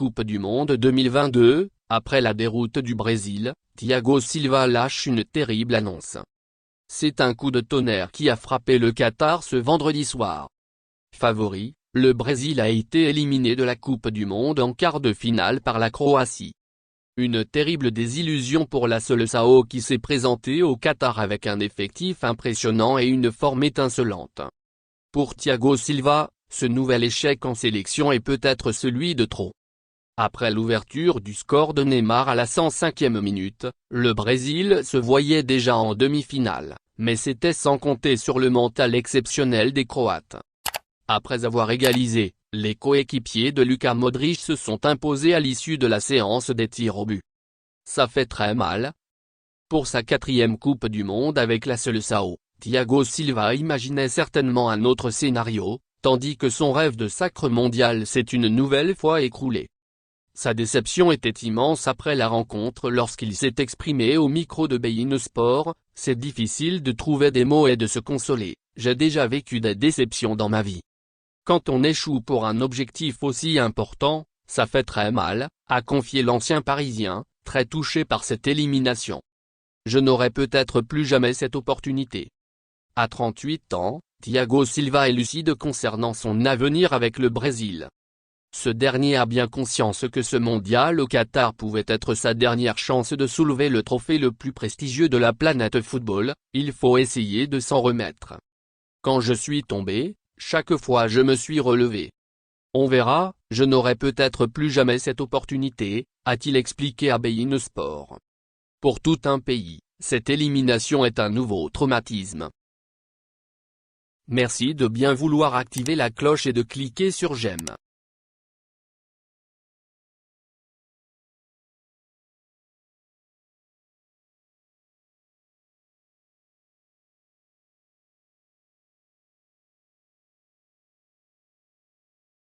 Coupe du Monde 2022, après la déroute du Brésil, Thiago Silva lâche une terrible annonce. C'est un coup de tonnerre qui a frappé le Qatar ce vendredi soir. Favori, le Brésil a été éliminé de la Coupe du Monde en quart de finale par la Croatie. Une terrible désillusion pour la Seleção qui s'est présentée au Qatar avec un effectif impressionnant et une forme étincelante. Pour Thiago Silva, ce nouvel échec en sélection est peut-être celui de trop. Après l'ouverture du score de Neymar à la 105e minute, le Brésil se voyait déjà en demi-finale, mais c'était sans compter sur le mental exceptionnel des Croates. Après avoir égalisé, les coéquipiers de Luka Modric se sont imposés à l'issue de la séance des tirs au but. Ça fait très mal. Pour sa 4e Coupe du Monde avec la Seleção, Thiago Silva imaginait certainement un autre scénario, tandis que son rêve de sacre mondial s'est une nouvelle fois écroulé. Sa déception était immense après la rencontre lorsqu'il s'est exprimé au micro de beIN Sport. C'est difficile de trouver des mots et de se consoler, j'ai déjà vécu des déceptions dans ma vie. Quand on échoue pour un objectif aussi important, ça fait très mal, a confié l'ancien Parisien, très touché par cette élimination. Je n'aurai peut-être plus jamais cette opportunité. À 38 ans, Thiago Silva est lucide concernant son avenir avec le Brésil. Ce dernier a bien conscience que ce mondial au Qatar pouvait être sa dernière chance de soulever le trophée le plus prestigieux de la planète football, il faut essayer de s'en remettre. Quand je suis tombé, chaque fois je me suis relevé. On verra, je n'aurai peut-être plus jamais cette opportunité, a-t-il expliqué à beIN Sport. Pour tout un pays, cette élimination est un nouveau traumatisme. Merci de bien vouloir activer la cloche et de cliquer sur j'aime.